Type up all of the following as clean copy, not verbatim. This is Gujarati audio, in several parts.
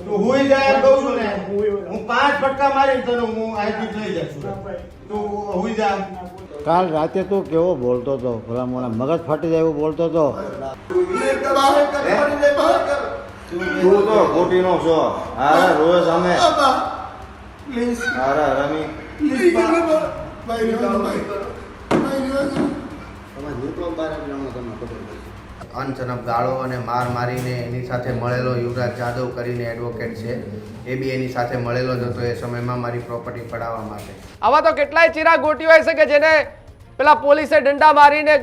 તું હુઈ જાય એમ કહું છું ને, હું 5 ફટકા મારીને તને હું અહીંથી લઈ જઈશ. તું હુઈ જા. કાલ રાતે તું કેવો બોલતો હતો, ભલા મોણા મગજ ફાટી જાય એવું બોલતો હતો. તું તો ખોટીનો છો. હારે રોજ અમે હારે રમી અનચનક ગાળો અને માર મારીને એની સાથે મળેલો યુવરાજ જાદવ કરીને એડવોકેટ છે, એ બી એની સાથે મળેલો જ હતો એ સમયમાં મારી પ્રોપર્ટી પડાવવા માટે. આવા તો કેટલાય ચિરાગ ગોટીઓ હશે કે જેને પેલા પોલીસે દંડા મારીને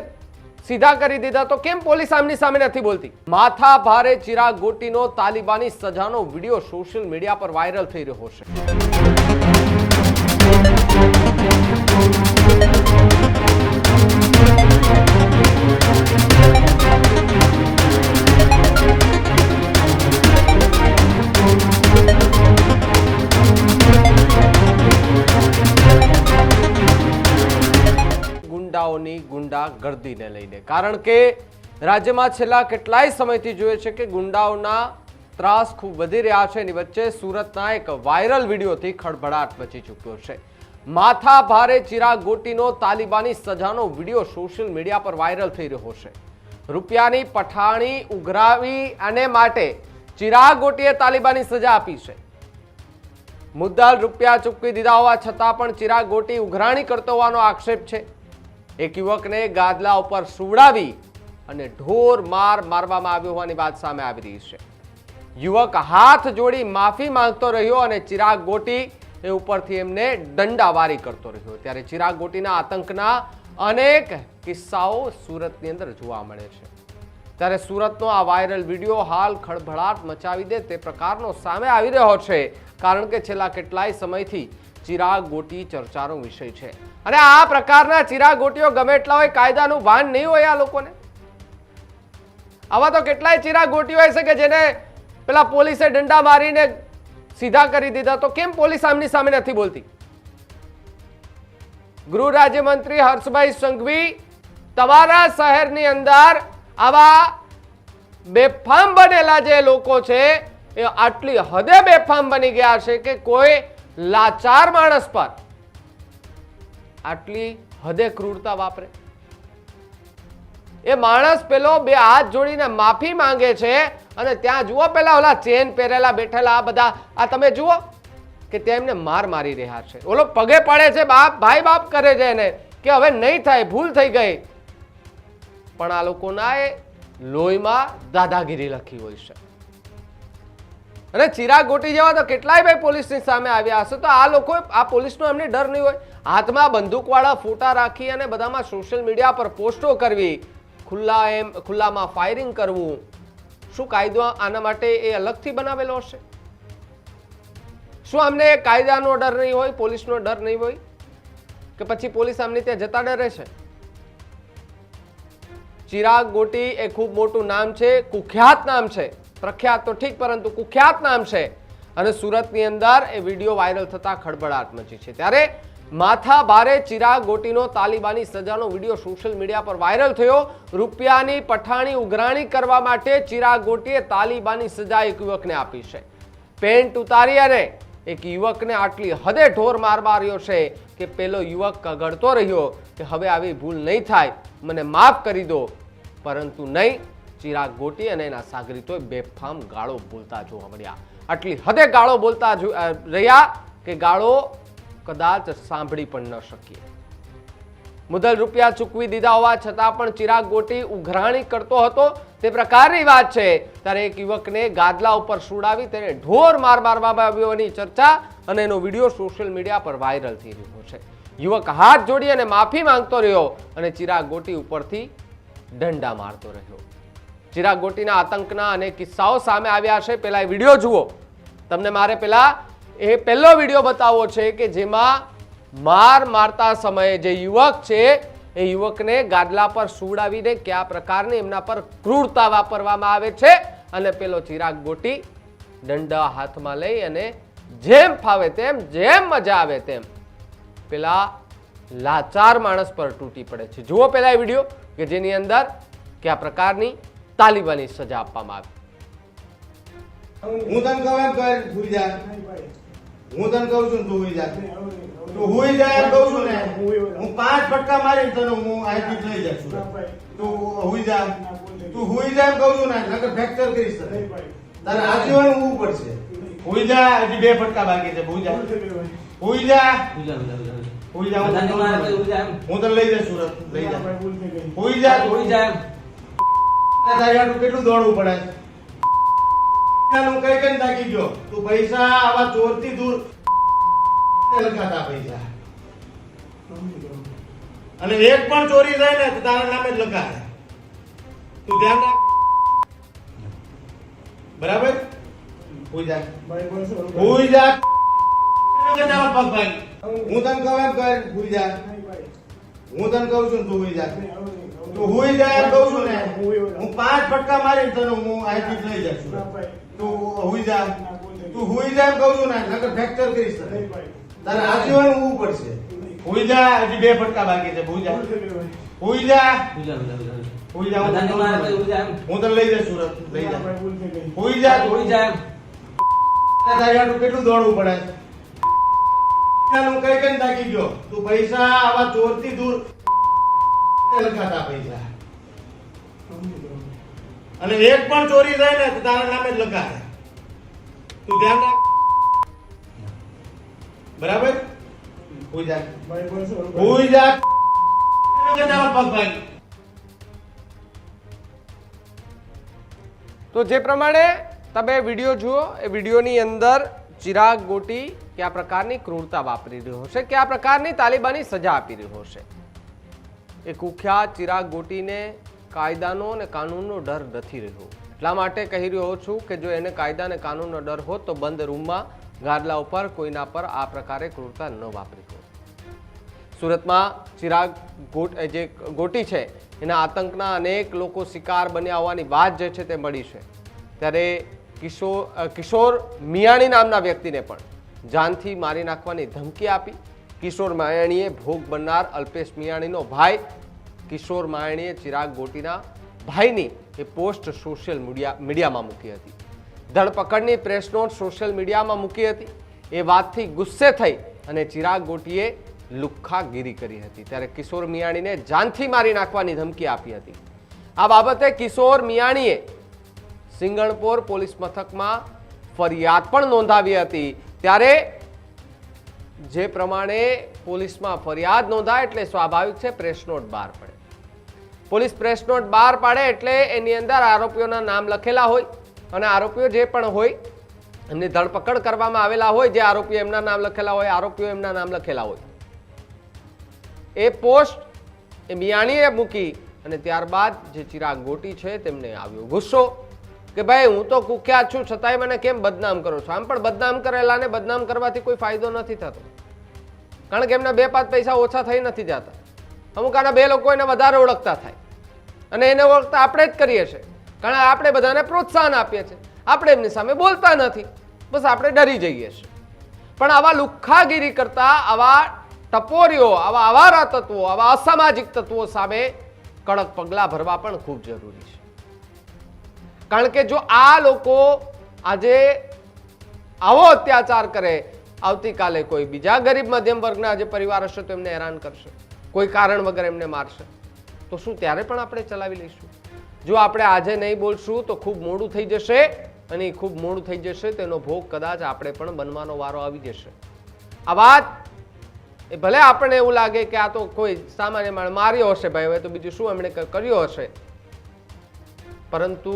સીધા કરી દીધા, તો કેમ પોલીસ આમની સામે નથી બોલતી? માથા ભારે ચિરાગ ગોટીનો તાલિબાની સજાનો વિડીયો સોશિયલ મીડિયા પર વાયરલ થઈ રહ્યો છે. ગુંડાઓની ગુંડાગર્દીને લઈને, કારણ કે રાજ્યમાં છેલ્લા કેટલાય સમયથી જોઈએ છે કે ગુંડાઓના ત્રાસ ખૂબ વધી રહ્યા છે. એની વચ્ચે સુરતના એક વાયરલ વિડીયોથી ખળભળાટ મચી ચૂક્યો છે. માથા ભારે ચિરાગ ગોટીનો તાલિબાની સજાનો વિડીયો સોશિયલ મીડિયા પર વાયરલ થઈ રહ્યો છે. રૂપિયાની પઠાણી ઉઘરાવી અને માટે ચિરાગ ગોટીએ તાલિબાની સજા આપી છે. મુદ્દાલ રૂપિયા ચૂકવી દીધા હોવા છતાં પણ ચિરાગ ગોટી ઉઘરાણી કરતો હોવાનો આક્ષેપ છે. એક યુવકને ગાદલા ઉપર સુવડાવી અને ઢોર માર મારવામાં આવ્યો હોવાની વાત સામે આવી રહી છે. યુવક હાથ જોડી માફી માંગતો રહ્યો અને ચિરાગ ગોટી એ ઉપરથી એમને દંડાવારી કરતો રહ્યો. ત્યારે ચિરાગ ગોટીના આતંકના અનેક કિસ્સાઓ સુરતની અંદર જોવા મળે છે. ત્યારે સુરતનો આ વાયરલ વિડીયો હાલ ખળભળાટ મચાવી દે તે પ્રકારનો સામે આવી રહ્યો છે, કારણ કે છેલ્લા કેટલાય સમયથી ચિરાગ ગોટી ચર્ચાનો વિષય છે. અને આ પ્રકારના ચિરાગ ગોટીઓ ગમે એટલા હોય, કાયદાનું ભાન નહીં હોય આ લોકોને. આવા તો કેટલાય ચિરાગ ગોટીઓ હશે કે જેને પેલા પોલીસે દંડા મારીને સીધા કરી દીધા, તો કેમ પોલીસ આમની સામે નથી બોલતી? ગૃહ રાજ્યમંત્રી હર્ષભાઈ સંઘવી તમારા શહેરની અંદર આવા બેફામ બનેલા જે લોકો છે એ આટલી હદે બેફામ બની ગયા છે કે કોઈ લાચાર માણસ પર આટલી હદે ક્રૂરતા વાપરે. એ માણસ પેલો બે હાથ જોડીને માફી માંગે છે અને ત્યાં જુઓ પેલા ઓલા ચેન પહેરેલા બેઠેલા આ બધા, આ તમે જુઓ કે તેમને માર મારી રહ્યા છે. ઓલો પગે પડે છે, બાપ ભાઈ બાપ કરે છે એને કે હવે નહીં થાય, ભૂલ થઈ ગઈ. પણ આ લોકોના એ લોહીમાં દાદાગીરી લખી હોય છે. અને ચિરાગ ગોટી જેવા તો કેટલાય ભાઈ પોલીસની સામે આવ્યા હશે, તો આ લોકો આ પોલીસનો એમને ડર નહીં હોય? હાથમાં બંદૂકવાળા ફોટા રાખી અને બધામાં સોશિયલ મીડિયા પર પોસ્ટો કરવી, ખુલ્લામાં ફાયરિંગ કરવું, શું કાયદો આના માટે એ અલગથી બનાવેલો હશે? શું અમને કાયદાનો ડર નહીં હોય, પોલીસનો ડર નહીં હોય? કે પછી પોલીસ આમને ત્યાં જતા ડરે છે? ચિરાગ ગોટી એ ખૂબ મોટું નામ છે, કુખ્યાત નામ છે. પ્રખ્યાત તો ઠીક, પરંતુ કુખ્યાત નામ છે. અને સુરતની અંદર એ વિડીયો વાયરલ થતા ખળભળાટ મચી છે. ત્યારે માથા ભારે ચિરાગ ગોટીનો તાલિબાની સજાનો વિડીયો સોશિયલ મીડિયા પર વાયરલ થયો. રૂપિયાની પઠાણી ઉઘરાણી કરવા માટે ચિરાગ ગોટીએ તાલિબાની સજા એક યુવકને આપી છે. પેન્ટ ઉતારી અને એક યુવકને આટલી હદે ઢોર માર માર્યો છે કે પેલો યુવક કગડતો રહ્યો કે હવે આવી ભૂલ નહીં થાય, મને માફ કરી દો. પરંતુ નહીં, ચિરાગ ગોટી અને એના સાગરીતોએ બેફામ ગાળો બોલતા જોવા મળ્યા. આટલી હદે ગાળો બોલતા રહ્યા કે ગાળો કદાચ સાંભળી પણ ન શકીએ. મુદ્દલ રૂપિયા ચૂકવી દીધા હોવા છતાં પણ ચિરાગ ગોટી ઉઘરાણી કરતો હતો તે પ્રકારની વાત છે. ત્યારે એક યુવકને ગાદલા ઉપર સુડાવી તેને ઢોર માર મારવામાં આવ્યોની ચર્ચા અને એનો વિડીયો સોશિયલ મીડિયા પર વાયરલ થઈ રહ્યો છે. યુવક હાથ જોડી અને માફી માંગતો રહ્યો અને ચિરાગ ગોટી ઉપરથી દંડા મારતો રહ્યો. ચિરાગ ગોટીના આતંકના અનેક કિસ્સાઓ સામે આવ્યા છે. પેલા એ વિડીયો જુઓ. તમને મારે પેલા એ પહેલો વિડીયો બતાવવો છે કે જેમાં માર મારતા સમયે જે યુવક છે એ યુવકને ગાદલા પર સુવડાવીને કયા પ્રકારની એમના પર ક્રૂરતા વાપરવામાં આવે છે. અને પેલો ચિરાગ ગોટી દંડા હાથમાં લઈ અને જેમ ફાવે તેમ, જેમ મજા આવે તેમ પેલા લાચાર માણસ પર તૂટી પડે છે. જુઓ પેલા એ વિડીયો કે જેની અંદર કયા પ્રકારની તાલિબાની સજા આપવામાં આવી. હું તને કહું એમ કર, હુઈ જા. હું તને કહું છું ને તું હુઈ જા. તું હુઈ જા એમ કહું છું ને. હું 5 ફટકા મારીને તને હું અહીંથી લઈ જાઉં છું. તું હુઈ જા. તું હુઈ જા એમ કહું છું ને, નકર ફ્રેક્ચર કરીશ તને. તારે આજીવન ઊંઘવું પડશે. હુઈ જા, હજી 2 ફટકા બાકી છે. હુઈ જા. હુઈ જા. હુઈ જા. હું તને લઈ જઈશ સુરત. લઈ જા. હુઈ જા. તારે આટલું કેટલું દોડવું પડે? હું કઈ કઈ થાકી ગયો. તું પૈસા આવા ચોરથી દૂર લખાતા પૈસા, અને એક પણ ચોરી થાય ને તો તારા નામે જ લખાય. તું ધ્યાન રાખ, બરાબર? હુઈ જા. હુઈ જા. પગ ભાઈ, હું તને કહું એમ કર. હુઈ જા. હું તને કહું છું ને તું હુઈ જા. તું હુઈ જા એમ કહું છું ને. હું 5 ફટકા મારીને તને હું અહીંથી લઈ જાઉં છું. તું હુઈ જા. તું હુઈ જા એમ કહું છું ને, નકર ફ્રેક્ચર કરીશ તને. તારે આજીવન ઊંઘવું પડશે. હુઈ જા, હજી 2 ફટકા બાકી છે. હુઈ જા. હુઈ જા. હુઈ જા. હું તને લઈ જઈશ સુરત. લઈ જા. હુઈ જા. તારે આટલું કેટલું દોડવું પડે? હું કઈ કઈ થાકી ગયો. તું પૈસા આવા ચોરથી દૂર લખાતા પૈસા, અને એક પણ ચોરી થાય ને તો તારા નામે જ લખાય. તું ધ્યાન રાખ, બરાબર? હુઈ જા. હુઈ જા. પગ ભાઈ. તો જે પ્રમાણે તમે વિડીયો જુઓ, એ વિડીયોની અંદર ચિરાગ ગોટી કયા પ્રકારની ક્રૂરતા વાપરી રહ્યો હશે, કયા પ્રકારની તાલિબાની સજા આપી રહ્યો હશે. એ કુખ્યાત ચિરાગ ગોટીને કાયદાનો અને કાનૂનનો ડર નથી રહ્યો. એટલા માટે કહી રહ્યો છું કે જો એને કાયદા અને કાનૂનનો ડર હોત તો બંધ રૂમમાં ગાદલા ઉપર કોઈના પર આ પ્રકારે ક્રૂરતા ન વાપરી હોત. સુરતમાં ચિરાગ જે ગોટી છે એના આતંકના અનેક લોકો શિકાર બન્યા હોવાની વાત જે છે તે મળી છે. ત્યારે કિશોર મિયાણી નામના વ્યક્તિને પણ જાનથી મારી નાખવાની ધમકી આપી. કિશોર માયાણીએ ભોગ બનનાર અલ્પેશ મિયાણીનો ભાઈ કિશોર માયાણીએ ચિરાગ ગોટીના ભાઈની એ પોસ્ટ સોશિયલ મીડિયામાં મૂકી હતી. ધરપકડની પ્રેસ નોટ સોશિયલ મીડિયામાં મૂકી હતી. એ વાતથી ગુસ્સે થઈ અને ચિરાગ ગોટીએ લુખ્ખાગીરી કરી હતી. ત્યારે કિશોર મિયાણીને જાનથી મારી નાખવાની ધમકી આપી હતી. આ બાબતે કિશોર મિયાણીએ સિંગણપોર પોલીસ મથકમાં ફરિયાદ પણ નોંધાવી હતી. ત્યારે જે પ્રમાણે પોલીસમાં ફરિયાદ નોંધાય એટલે સ્વાભાવિક છે પ્રેસ નોટ બહાર પડે. પોલીસ પ્રેસ નોટ બહાર પાડે એટલે એની અંદર આરોપીઓના નામ લખેલા હોય, અને આરોપીઓ જે પણ હોય એમની ધરપકડ કરવામાં આવેલા હોય. જે આરોપીઓ એમના નામ લખેલા હોય, આરોપીઓ એમના નામ લખેલા હોય. એ પોસ્ટ એ મિયાણીએ મૂકી અને ત્યારબાદ જે ચિરાગ ગોટી છે તેમને આવ્યો ગુસ્સો કે ભાઈ હું તો કુખ્યાત છું, છતાંય મને કેમ બદનામ કરો છો? આમ પણ બદનામ કરેલાને બદનામ કરવાથી કોઈ ફાયદો નથી થતો, કારણ કે એમના 2-5 પૈસા ઓછા થઈ નથી જતા. અમુક આના 2 લોકો એને વધારે ઓળખતા થાય, અને એને ઓળખતા આપણે જ કરીએ છીએ, કારણ કે આપણે બધાને પ્રોત્સાહન આપીએ છીએ. આપણે એમની સામે બોલતા નથી, બસ આપણે ડરી જઈએ છીએ. પણ આવા લુખ્ખાગીરી કરતા આવા ટપોરીઓ, આવા આવારા તત્વો, આવા અસામાજિક તત્વો સામે કડક પગલાં ભરવા પણ ખૂબ જરૂરી છે. કારણ કે જો આ લોકો આજે આવો અત્યાચાર કરે, આવતીકાલે કોઈ બીજા ગરીબ મધ્યમ વર્ગના જે પરિવાર હશે તો એમને હેરાન કરશે, કોઈ કારણ વગર એમને મારશે, તો શું ત્યારે પણ આપણે ચલાવી લઈશું? જો આપણે આજે નહીં બોલશું તો ખૂબ મોડું થઈ જશે, અને ખૂબ મોડું થઈ જશે તેનો ભોગ કદાચ આપણે પણ બનવાનો વારો આવી જશે. આ વાત એ ભલે આપણને એવું લાગે કે આ તો કોઈ સામાન્ય માણસ માર્યો હશે, ભાઈ હવે તો બીજું શું એમણે કર્યો હશે, પરંતુ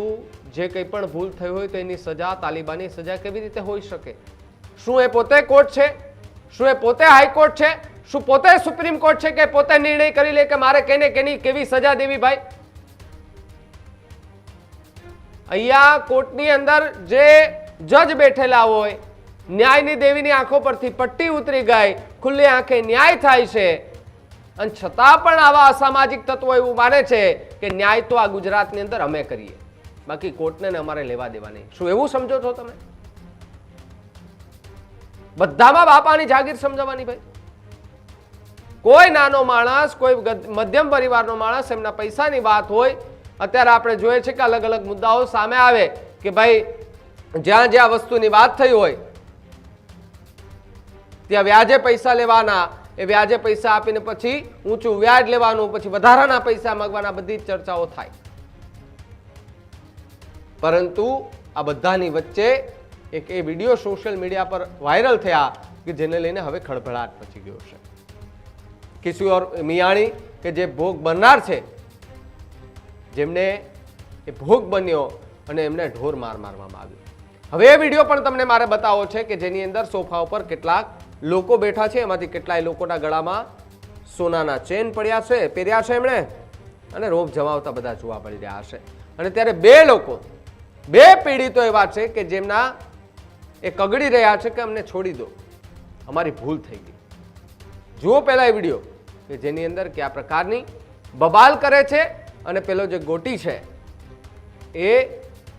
જે કંઈ પણ ભૂલ થઈ હોય તો એની સજા, તાલિબાની સજા કેવી રીતે હોઈ શકે? શું એ પોતે કોર્ટ છે? શું એ પોતે હાઈકોર્ટ છે? શું પોતે સુપ્રીમ કોર્ટ છે કે પોતે નિર્ણય કરી લે કે મારે કેને કેવી સજા દેવી? ભાઈ અહીંયા કોર્ટની અંદર જે જજ બેઠેલા હોય, ન્યાયની દેવીની આંખો પરથી પટ્ટી ઉતરી ગઈ, ખુલ્લી આંખે ન્યાય થાય છે, અને છતાં પણ આવા અસામાજિક તત્વો એવું માને છે કે ન્યાય તો આ ગુજરાતની અંદર અમે કરીએ, બાકી કોર્ટને અમારે લેવા દેવા નહીં. શું એવું સમજો છો તમે? બધામાં બાપાની જાગીર સમજવાની. ભાઈ કોઈ નાનો માણસ, કોઈ મધ્યમ પરિવારનો માણસ, એમના પૈસાની વાત હોય, અત્યારે આપણે જોઈએ છે કે અલગ અલગ મુદ્દાઓ સામે આવે કે ભાઈ જ્યાં જ્યાં વસ્તુની વાત થઈ હોય ત્યાં વ્યાજે પૈસા લેવાના, એ વ્યાજે પૈસા આપીને પછી ઊંચું વ્યાજ લેવાનું, પછી વધારાના પૈસા માંગવાના, બધી જ ચર્ચાઓ થાય. પરંતુ આ બધાની વચ્ચે એક એ વિડીયો સોશિયલ મીડિયા પર વાયરલ થયા કે જેને લઈને હવે ખળભળાટ મચી ગયો છે. કિશોર મિયાણી કે જે ભોગ બનનાર છે, જેમને એ ભોગ બન્યો અને એમને ઢોર માર મારવામાં આવ્યો. હવે એ વિડીયો પણ તમને મારે બતાવવો છે કે જેની અંદર સોફા ઉપર કેટલાક લોકો બેઠા છે, એમાંથી કેટલાય લોકોના ગળામાં સોનાના ચેન પડ્યા છે, પહેર્યા છે એમણે, અને રોપ જમાવતા બધા જોવા મળી રહ્યા હશે. અને ત્યારે બે પીડિતો એવા છે કે જેમના એ કગડી રહ્યા છે કે અમને છોડી દો, અમારી ભૂલ થઈ ગઈ. જુઓ પહેલા એ વિડીયો કે જેની અંદર કયા પ્રકારની બબાલ કરે છે અને પેલો જે ગોટી છે એ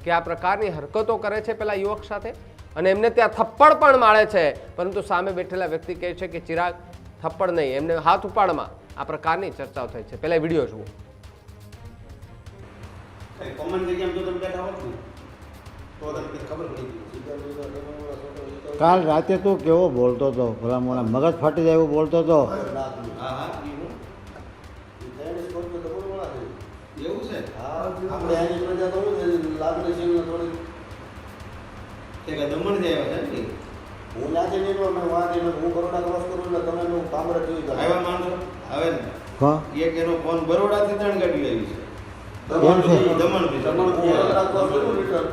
કયા પ્રકારની હરકતો કરે છે પેલા યુવક સાથે, અને એમને ત્યાં થપ્પડ પણ મારે છે. પરંતુ સામે બેઠેલા વ્યક્તિ કહે છે કે ચિરાગ થપ્પડ નહીં, એમને હાથ ઉપાડમાં. આ પ્રકારની ચર્ચાઓ થઈ છે. પહેલા વિડીયો જુઓ. કોમન જગ્યામાં જો તમે બેઠા હોત ને તો તમને ખબર પડી ગઈ. કાલ રાતે તું કેવો બોલતો હતો, ભલા મોણા મગજ ફાટી જાય એવું બોલતો હતો. હા હા એવું છે. આપણે આની પ્રજા તો લાગણી છે થોડી તે કે દમણ જાય છે ને હું નાચી નહીં મેં વાત હું બરોડા ક્રોસ કરું એટલે તમે હું કામરે જોઈ આવ્યા માણસો આવે ને હા એક એનો ફોન બરોડાથી 3 ગાડી આવી છે. એમ છે? દમણ બરોડા ક્રોસ કરું રિટર્ન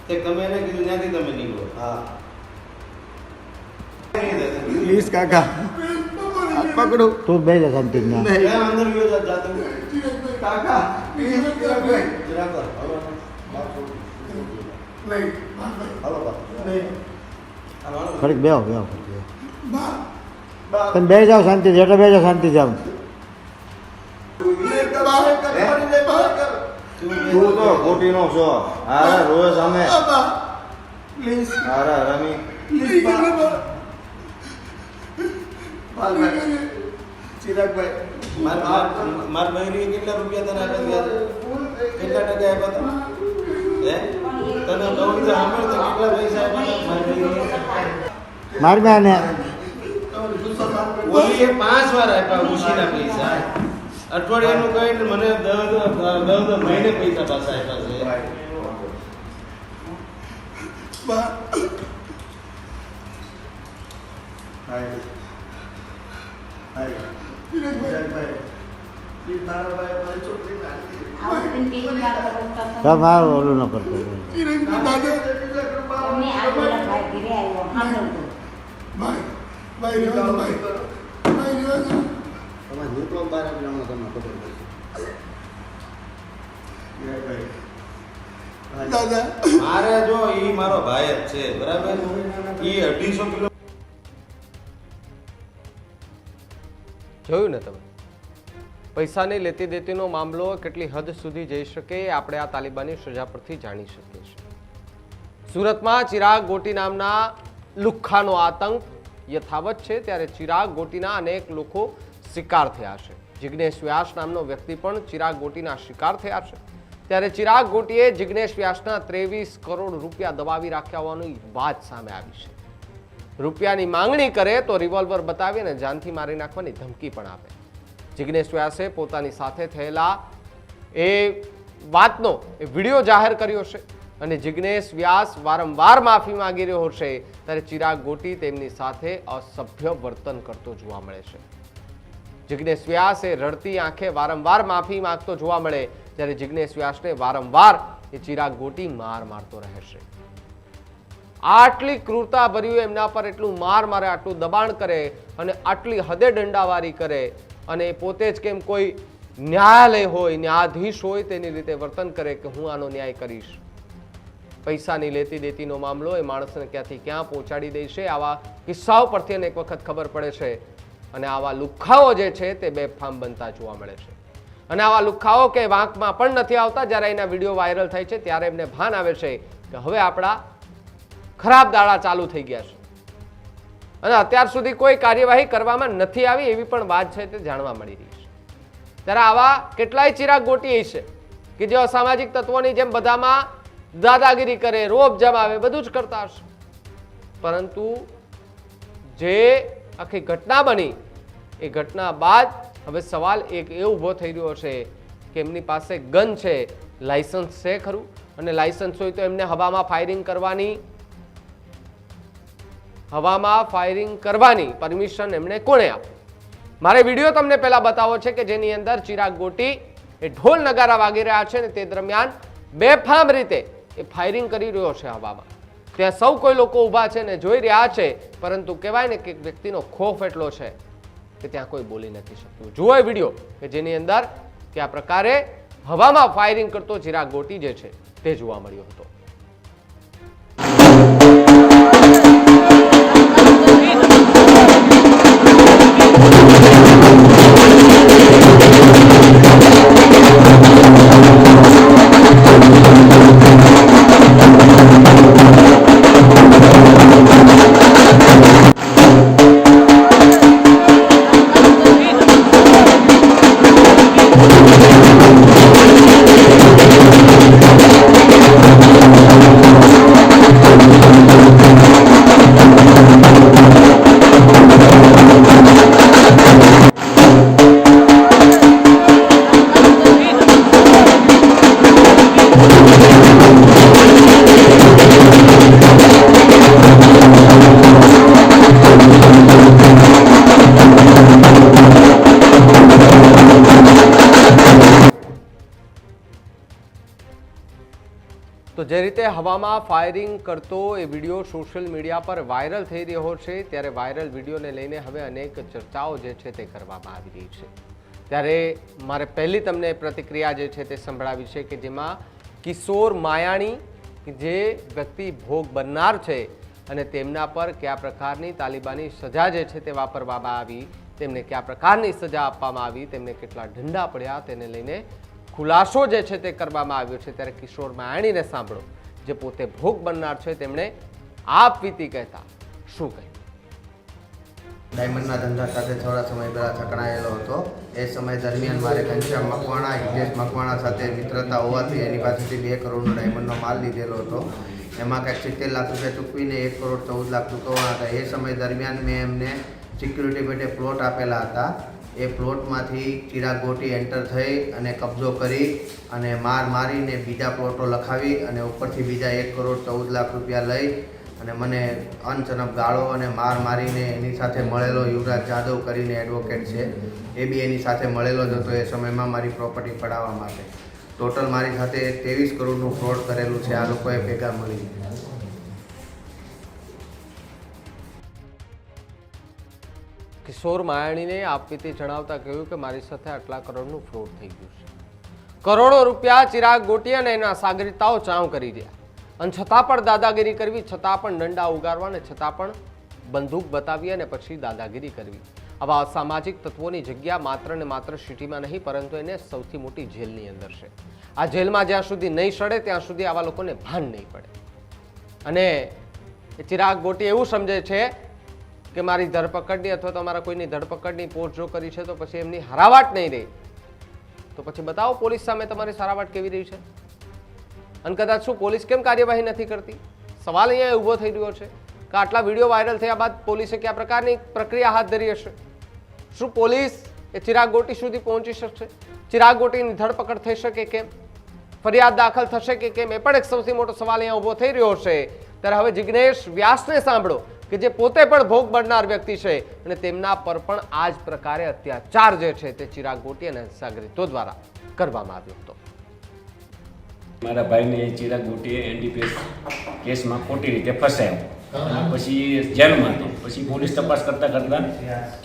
તે તમે એને કીધું ત્યાંથી તમે નીકળો. હા પ્લીઝ કાકા પકડો. તું બે જા શાંતિ ના. ત્યાં અંદર ગયો જાતો કાકા જરાક હલો નહીં હલો ખડીક બેહો તમે બે જાઓ શાંતિ, એટલે બે જાઓ શાંતિ જાઓ. તું તો ખોટીનો છો. હારા રોજ અમે હારા રમી ચિરાગભાઈ માર બહેરી કેટલા રૂપિયા તને આપ્યા કેટલા ટકા આપ્યા તને હે તને નવું તો સાંભળ તો કેટલા પૈસા આપ્યા માર બહેરી મારી બેને ઓલી એ 5 વાર આપ્યા ઉશીના પૈસા અઠવાડિયાનું કહીને મને 10 મહિને પૈસા પાછા આપ્યા મારું ઓલું ન કરતો. તમે નીકળો બહાર તમને ખબર પડશે. મારે જો ઈ મારો ભાઈ જ છે બરાબર ઈ 250 કિલો જોયું ને તમે, પૈસાની લેતી દેતીનો મામલો કેટલી હદ સુધી જઈ શકે એ આપણે આ તાલિબાની સજા પરથી જાણી શકીએ છીએ. સુરતમાં ચિરાગ ગોટી નામના લુખ્ખાનો આતંક યથાવત છે, ત્યારે ચિરાગ ગોટીના અનેક લોકો શિકાર થયા છે. જિગ્નેશ વ્યાસ નામનો વ્યક્તિ પણ ચિરાગ ગોટીના શિકાર થયા છે. ત્યારે ચિરાગ ગોટીએ જિગ્નેશ વ્યાસના 23 કરોડ રૂપિયા દબાવી રાખ્યા હોવાની વાત સામે આવી છે. રૂપિયાની માંગણી કરે તો રિવોલ્વર બતાવીને જાનથી મારી નાખવાની ધમકી પણ આપે. જિગ્નેશ વ્યાસે પોતાની સાથે થયેલા એ વાતનો એ વિડીયો જાહેર કર્યો છે અને જિગ્નેશ વ્યાસ વારંવાર માફી માંગી રહ્યો છે, ત્યારે ચિરાગ ગોટી તેમની સાથે અસભ્ય વર્તન કરતો જોવા મળે છે. જિગ્નેશ વ્યાસ એ રડતી આંખે વારંવાર માફી માંગતો જોવા મળે, જ્યારે જિગ્નેશ વ્યાસને વારંવાર એ ચિરાગ ગોટી માર મારતો રહે છે. આટલી ક્રૂરતા ભર્યું એમના પર એટલું માર મારે, આટલું દબાણ કરે અને આટલી હદે દંડાવારી કરે, અને પોતે જ કેમ કોઈ ન્યાયાલય હોય, ન્યાયાધીશ હોય તેની રીતે વર્તન કરે કે હું આનો ન્યાય કરીશ. પૈસાની લેતી દેતીનો મામલો એ માણસને ક્યાંથી ક્યાં પહોંચાડી દે છે, આવા કિસ્સાઓ પરથી એક વખત ખબર પડે છે. અને આવા લુખ્ખાઓ જે છે તે બેફામ બનતા જોવા મળે છે. અને આવા લુખ્ખાઓ કે વાંકમાં પણ નથી આવતા. જ્યારે એના વિડીયો વાયરલ થાય છે ત્યારે એમને ભાન આવે છે કે હવે આપણા ખરાબ દાડા ચાલુ થઈ ગયા છે, અને અત્યાર સુધી કોઈ કાર્યવાહી કરવામાં નથી આવી એવી પણ વાત છે તે જાણવા મળી રહી છે. ત્યારે આવા કેટલાય ચિરાગ ગોટી છે કે જે અસામાજિક તત્વોની જેમ બધામાં દાદાગીરી કરે, રોબ જમાવે, બધું જ કરતા હશે. પરંતુ જે આખી ઘટના બની એ ઘટના બાદ હવે સવાલ એક એ ઊભો થઈ રહ્યો છે કે એમની પાસે ગન છે, લાયસન્સ છે ખરું? અને લાયસન્સ હોય તો એમને હવામાં ફાયરિંગ કરવાની પરમિશન એમણે કોણે આપી? મારે વિડીયો તમને પહેલા બતાવો છે કે જેની અંદર ચિરાગ ગોટી એ ઢોલ નગારા વાગી રહ્યા છે ને તે દરમિયાન બેફામ રીતે એ ફાયરિંગ કરી રહ્યો છે હવામાં. ત્યાં સૌ કોઈ લોકો ઊભા છે ને જોઈ રહ્યા છે, પરંતુ કહેવાય ને કે વ્યક્તિનો ખોફ એટલો છે કે ત્યાં કોઈ બોલી નથી શકતું. જુઓ એ વિડીયો કે જેની અંદર કે આ પ્રકારે હવામાં ફાયરિંગ કરતો ચિરાગ ગોટી જે છે તે જોવા મળ્યો હતો. તો જે રીતે હવામાં ફાયરિંગ કરતો એ વિડીયો સોશિયલ મીડિયા પર વાયરલ થઈ રહ્યો છે, ત્યારે વાયરલ વિડીયોને લઈને હવે અનેક ચર્ચાઓ જે છે તે કરવામાં આવી રહી છે. ત્યારે મારે પહેલી તમને પ્રતિક્રિયા જે છે તે સંભળાવી છે કે જેમાં કિશોર માયાણી જે વ્યક્તિ ભોગ બનનાર છે અને તેમના પર કયા પ્રકારની તાલિબાની સજા જે છે તે વાપરવામાં આવી, તેમને કયા પ્રકારની સજા આપવામાં આવી, તેમને કેટલા ઢંડા પડ્યા તેને લઈને ખુલાસો જે છે તે કરવામાં આવ્યો છે. ત્યારે કિશોર માયાણીને સાંભળો, જે પોતે ભોગ બનનાર છે, તેમણે આપ વીતી કહેતા શું કહ્યું. ડાયમંડના ધંધા સાથે થોડા સમય પહેલાં સંકળાયેલો હતો. એ સમય દરમિયાન મારે ઘનશ્યામ મકવાણા, હિતેશ મકવાણા સાથે મિત્રતા હોવાથી એની પાસેથી 2 કરોડનો ડાયમંડનો માલ લીધેલો હતો. એમાં કંઈક 70 લાખ રૂપિયા ચૂકવીને 1 કરોડ 14 લાખ ચૂકવવાના હતા. એ સમય દરમિયાન મેં એમને સિક્યુરિટી પેટે પ્લોટ આપેલા હતા. એ પ્લોટમાંથી ચિરાગ ગોટી એન્ટર થઈ અને કબજો કરી અને મારીને બીજા પ્લોટો લખાવી અને ઉપરથી બીજા 1 કરોડ 14 લાખ રૂપિયા લઈ અને મને અનચનપ ગાળો અને મારીને એની સાથે મળેલો યુવરાજ જાદવ કરીને એડવોકેટ છે, એ બી એની સાથે મળેલો જ હતો એ સમયમાં મારી પ્રોપર્ટી પડાવવા માટે. ટોટલ મારી સાથે 23 કરોડનું ફ્રોડ કરેલું છે આ લોકોએ ભેગા મળીને. કિશોર માયાણીને આપવીતી જણાવતા કહ્યું કે મારી સાથે આટલા કરોડનું ફ્રોડ થઈ ગયું છે. કરોડો રૂપિયા ચિરાગ ગોટી અને એના સાગરીતાઓ ચાવ કરી રહ્યા અને છતાં પણ દાદાગીરી કરવી, છતાં પણ દંડા ઉગારવા અને છતાં પણ બંદૂક બતાવી અને પછી દાદાગીરી કરવી. આવા અસામાજિક તત્વોની જગ્યા માત્ર ને માત્ર સિટીમાં નહીં પરંતુ એને સૌથી મોટી જેલની અંદર છે. આ જેલમાં જ્યાં સુધી નહીં સડે ત્યાં સુધી આવા લોકોને ભાન નહીં પડે. અને ચિરાગ ગોટી એવું સમજે છે કે મારી ધરપકડની અથવા તો અમારા કોઈની ધરપકડની પોસ્ટ જો કરી છે તો પછી એમની હરાવાટ નહીં રહી. તો પછી બતાવો પોલીસ સામે તમારી સારાવાટ કેવી રહી છે અને કદાચ શું પોલીસ કેમ કાર્યવાહી નથી કરતી? સવાલ અહીંયા ઊભો થઈ રહ્યો છે કે આટલા વિડીયો વાયરલ થયા બાદ પોલીસે કયા પ્રકારની પ્રક્રિયા હાથ ધરી હશે? શું પોલીસ એ ચિરાગ ગોટી સુધી પહોંચી શકશે? ચિરાગ ગોટીની ધરપકડ થઈ શકે કેમ? ફરિયાદ દાખલ થશે કે કેમ? એ પણ એક સૌથી મોટો સવાલ અહીંયા ઊભો થઈ રહ્યો છે. ત્યારે હવે જિગ્નેશ વ્યાસને સાંભળો કે જે પોતે પણ ભોગ બનનાર વ્યક્તિ છે અને તેમના પર પણ આ જ પ્રકારે અત્યાચાર જે છે તે ચિરાગ ગોટી અને સાગરીતો દ્વારા કરવામાં આવ્યો હતો. મારા ભાઈને ચિરાગ ગોટીએ એનડીપીએસ કેસમાં ખોટી રીતે ફસાયો અને પછી જેલમાં હતો. પછી પોલીસ તપાસ કરતાં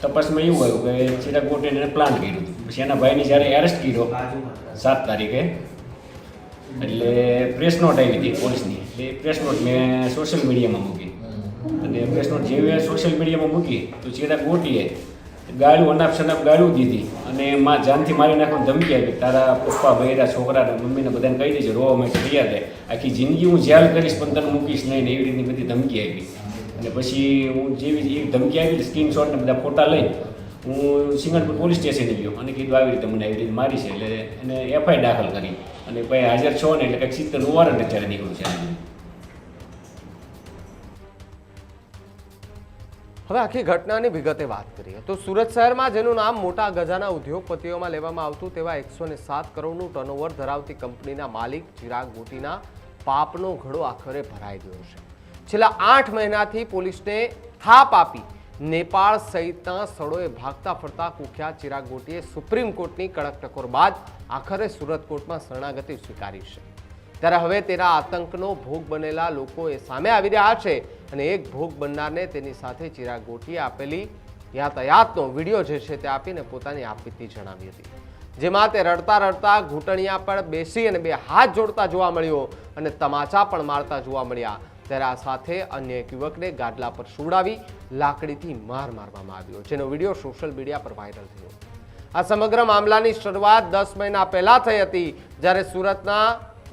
તપાસમાં એવું આવ્યું કે ચિરાગ ગોટીએ એને પ્લાન કર્યું. પછી એના ભાઈને જ્યારે એરેસ્ટ કર્યો 7 તારીખે, એટલે પ્રેસ નોટ આવી હતી પોલીસની. એટલે પ્રેસ નોટ મેં સોશિયલ મીડિયામાં મૂકી અને પ્રેસ નોટ જેવી સોશિયલ મીડિયામાં મૂકી તો ચિરાગ ગોટીએ ગાળું અનાપ શનાપ ગાળું દીધી અને જાનથી મારી નાખવાની ધમકી આપી. તારા પપ્પા, બૈરા, છોકરા, મમ્મીને બધાને કહી દેજે રોવા માટે તૈયાર રહે, આખી જિંદગી હું જેલ કરીશ પણ તને મૂકીશ નહીં ને એવી રીતની બધી ધમકી આપી. અને પછી હું જેવી એ ધમકી આવી સ્ક્રીનશોટને બધા ફોટા લઈ હું સિંગણપુર પોલીસ સ્ટેશને ગયો અને કીધું આવી રીતે મને આવી રીતે મારી છે. એટલે એને એફઆઈઆર દાખલ કરી અને ભાઈ હાજર છો ને એટલે કંઈક 70નું વોરંટ અત્યારે નીકળ્યું છે. હવે આખી ઘટનાની વિગતે વાત કરીએ તો સુરત શહેરમાં જેનું નામ મોટા ગજાના ઉદ્યોગપતિઓમાં લેવામાં આવતું તેવા 107 કરોડનું ટર્નઓવર ધરાવતી કંપનીના માલિક ચિરાગ ગોટીના પાપનો ઘડો આખરે ભરાઈ ગયો છે. છેલ્લા 8 મહિનાથી પોલીસને થાપ આપી નેપાળ સહિતના સ્થળોએ ભાગતા ફરતા કુખ્યાત ચિરાગ ગોટીએ સુપ્રીમ કોર્ટની કડક ટકોર બાદ આખરે સુરત કોર્ટમાં શરણાગતિ સ્વીકારી છે. ત્યારે હવે તેના આતંકનો ભોગ બનેલા લોકો એ સામે આવી રહ્યા છે અને એક ભોગ બનનારને તેની સાથે ચિરાગ ગોટીએ આપેલી યાતાયાતનો વિડીયો જે છે તે આપીને પોતાની આપવીતી જણાવી હતી, જેમાં તે રડતા રડતા ઘૂંટણિયા પર બેસી અને 2 હાથ જોડતા જોવા મળ્યો અને તમાચા પણ મારતા જોવા મળ્યા. ત્યારે આ સાથે અન્ય એક યુવકને ગાદલા પર સુવડાવી લાકડીથી માર મારવામાં આવ્યો, જેનો વિડીયો સોશિયલ મીડિયા પર વાયરલ થયો. આ સમગ્ર મામલાની શરૂઆત 10 મહિના પહેલા થઈ હતી, જ્યારે સુરતના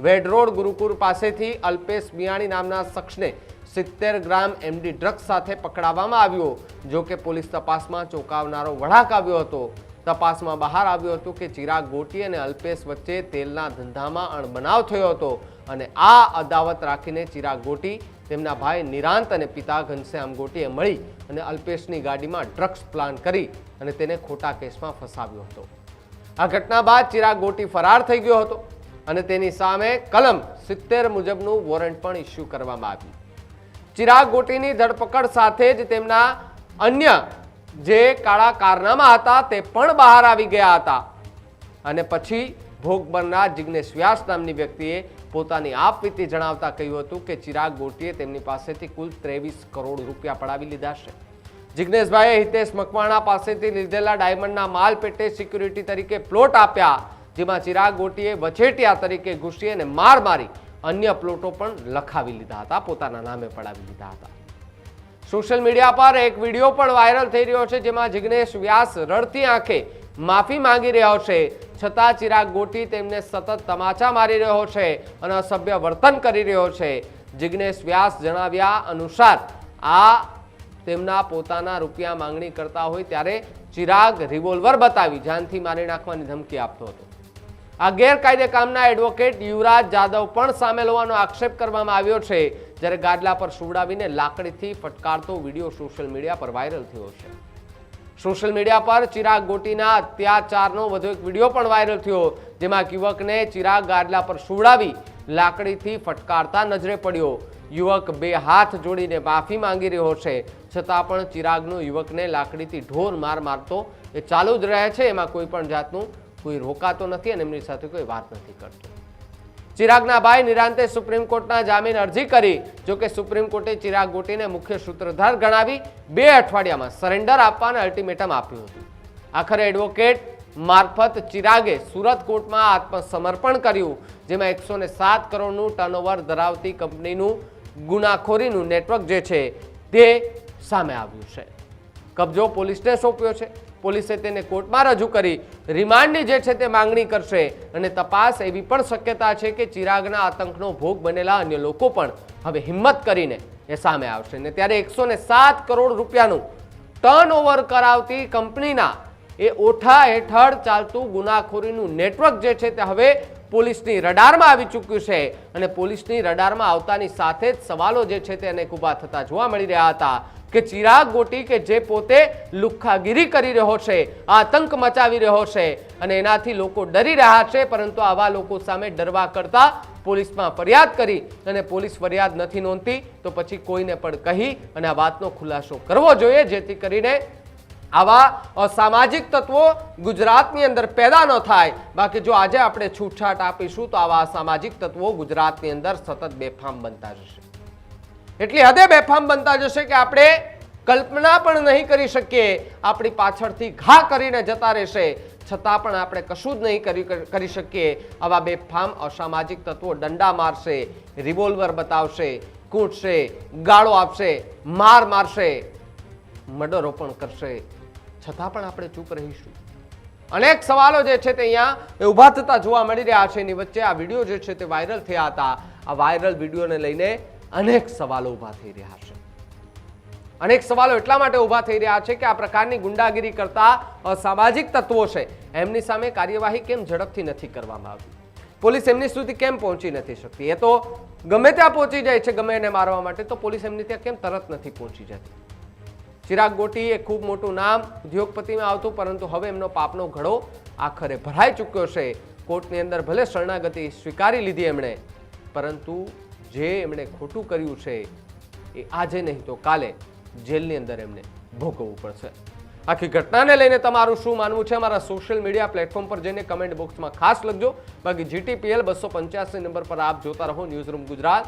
વેડરોડ ગુરુકુળ પાસેથી અલ્પેશ મિયાણી નામના શખ્સને 70 ગ્રામ એમડી ડ્રગ્સ સાથે પકડાવવામાં આવ્યો. જો કે પોલીસ તપાસમાં ચોંકાવનારો વળાંક આવ્યો હતો. તપાસમાં બહાર આવ્યું હતું કે ચિરાગ ગોટી અને અલ્પેશ વચ્ચે તેલના ધંધામાં અણબનાવ થયો હતો અને આ અદાવત રાખીને ચિરાગ ગોટી, તેમના ભાઈ નિરાંત અને પિતા ઘનશ્યામ ગોટીએ મળી અને અલ્પેશની ગાડીમાં ડ્રગ્સ પ્લાન કરી અને તેને ખોટા કેસમાં ફસાવ્યો હતો. આ ઘટના બાદ ચિરાગ ગોટી ફરાર થઈ ગયો હતો અને તેની સામે કલમ 70 મુજબનું વોરંટ પણ ઇસ્યુ કરવામાં આવ્યું. ચિરાગ ગોટીની ધરપકડ સાથે જ તેમના અન્ય જે કાળા કારનામા હતા તે પણ બહાર આવી ગયા હતા અને પછી ભોગ બનનાર જિગ્નેશ વ્યાસ નામની વ્યક્તિએ પોતાની આપવીતી જણાવતા કહ્યું હતું કે ચિરાગ ગોટીએ તેમની પાસેથી કુલ 23 કરોડ રૂપિયા પડાવી લીધા છે. જિગ્નેશભાઈએ હિતેશ મકવાણા પાસેથી લીધેલા ડાયમંડના માલ પેટે સિક્યુરિટી તરીકે પ્લોટ આપ્યા, જેમાં ચિરાગ ગોટીએ વચેટિયા તરીકે ઘૂસી અને માર મારી અન્ય પ્લોટો પણ લખાવી લીધા હતા, પોતાના નામે પડાવી લીધા હતા. સોશિયલ મીડિયા પર એક વિડીયો પણ વાયરલ થઈ રહ્યો છે, જેમાં જિગ્નેશ વ્યાસ રડતી આંખે માફી માંગી રહ્યો છે, છતાં ચિરાગ ગોટી તેમને સતત તમાચા મારી રહ્યો છે અને અસભ્ય વર્તન કરી રહ્યો છે. જિગ્નેશ વ્યાસ જણાવ્યા અનુસાર આ તેમના પોતાના રૂપિયા માંગણી કરતા હોય ત્યારે ચિરાગ રિવોલ્વર બતાવી જાનથી મારી નાખવાની ધમકી આપતો હતો. આ ગેરકાયદે કામના એડવોકેટ યુવરાજ જાદવ પણ સામેલ હોવાનો આક્ષેપ કરવામાં આવ્યો છે, જ્યારે ગાદલા પર સુવડાવીને લાકડીથી ફટકારતો વિડીયો સોશિયલ મીડિયા પર વાયરલ થયો છે. સોશિયલ મીડિયા પર ચિરાગ ગોટીના અત્યાચારનો વધુ એક વિડીયો પણ વાયરલ થયો, જેમાં યુવકને ચિરાગ ગાદલા પર સુવડાવી લાકડીથી ફટકારતા નજરે પડ્યો. યુવક 2 હાથ જોડીને માફી માંગી રહ્યો છે, છતાં પણ ચિરાગનો યુવકને લાકડીથી ઢોર માર મારતો એ ચાલુ જ રહે છે. એમાં કોઈ પણ જાતનું કોઈ રોકાતો નથી અને એમની સાથે કોઈ વાત નથી કરતો. ચિરાગના ભાઈ નિરાંતે સુપ્રીમ કોર્ટના જામીન અરજી કરી, જોકે સુપ્રીમ કોર્ટે ચિરાગ ગોટીને મુખ્ય સૂત્રધાર ગણાવી 2 અઠવાડિયામાં સરેન્ડર આપવાને અલ્ટિમેટમ આપ્યું હતું. આખરે એડવોકેટ મારફત ચિરાગે સુરત કોર્ટમાં આત્મસમર્પણ કર્યું, જેમાં 107 કરોડનું ટર્નઓવર ધરાવતી કંપનીનું ગુનાખોરીનું નેટવર્ક જે છે તે સામે આવ્યું છે. કબજો પોલીસને સોંપ્યો છે. પોલીસે તેને કોર્ટમાં રજૂ કરી રિમાન્ડની જે છે તે માંગણી કરશે અને તપાસ એવી પણ શક્યતા છે કે ચિરાગના આતંકનો ભોગ બનેલા અન્ય લોકો પણ હવે હિંમત કરીને એ સામે આવશે ને ત્યારે 107 કરોડ રૂપિયાનું ટર્નઓવર કરાવતી કંપનીના એ ઓઠા હેઠળ ચાલતું ગુનાખોરીનું નેટવર્ક જે છે તે હવે પોલીસની રડારમાં આવી ચૂક્યું છે અને પોલીસની રડારમાં આવતાની સાથે જ સવાલો જે છે તે અનેક ઊભા થતા જોવા મળી રહ્યા હતા કે ચિરાગ ગોટી કે જે પોતે લુખ્ખાગીરી કરી રહ્યો છે, આતંક મચાવી રહ્યો છે અને એનાથી લોકો ડરી રહ્યા છે, પરંતુ આવા લોકો સામે ડરવા કરતા પોલીસમાં ફરિયાદ કરી અને પોલીસ ફરિયાદ નથી નોંધતી તો પછી કોઈને પણ કહી અને આ વાતનો ખુલાસો કરવો જોઈએ, જેથી કરીને આવા અસામાજિક તત્વો ગુજરાતની અંદર પેદા ન થાય. બાકી જો આજે આપણે છૂટછાટ આપીશું તો આવા અસામાજિક તત્વો ગુજરાતની અંદર સતત બેફામ બનતા જશે, એટલી હદે બેફામ બનતા જશે કે આપણે કલ્પના પણ નહીં કરી શકીએ. આપણી પાછળથી ઘા કરીને જતા રહેશે, છતાં પણ આપણે કશું જ નહીં કરી શકીએ. આવા બેફામ અસામાજિક તત્વો દંડા મારશે, રિવોલ્વર બતાવશે, કૂટશે, ગાળો આપશે, માર મારશે, મર્ડરો પણ કરશે, છતાં પણ આપણે ચૂપ રહીશું. અનેક સવાલો જે છે તે અહીંયા ઊભા થતા જોવા મળી રહ્યા છે. એની વચ્ચે આ વિડીયો જે છે તે વાયરલ થયા હતા. આ વાયરલ વિડીયોને લઈને અનેક સવાલો ઊભા થઈ રહ્યા છે. અનેક સવાલો એટલા માટે ઊભા થઈ રહ્યા છે કે આ પ્રકારની ગુંડાગીરી કરતા અસામાજિક તત્વો છે એમની સામે કાર્યવાહી કેમ ઝડપથી નથી કરવામાં આવતી? પોલીસ એમની સુધી કેમ પહોંચી નથી શકતી? એ તો ગમે ત્યાં પહોંચી જાય છે ગમે એને મારવા માટે, તો પોલીસ એમની ત્યાં કેમ તરત નથી પહોંચી જતી? ચિરાગ ગોટી એ ખૂબ મોટું નામ ઉદ્યોગપતિમાં આવતું, પરંતુ હવે એમનો પાપનો ઘડો આખરે ભરાઈ ચૂક્યો છે. કોર્ટની અંદર ભલે શરણાગતિ સ્વીકારી લીધી એમણે, પરંતુ જે એમણે ખોટું કર્યું છે એ આજે નહીં તો કાલે જેલની અંદર એમને ભોગવવું પડશે. આખી ઘટનાને લઈને તમારું શું માનવું છે? અમારા સોશિયલ મીડિયા પ્લેટફોર્મ પર જઈને કમેન્ટ બોક્સમાં ખાસ લખજો. બાકી GTPL 285 નંબર પર આપ જોતા રહો ન્યૂઝરૂમ ગુજરાત.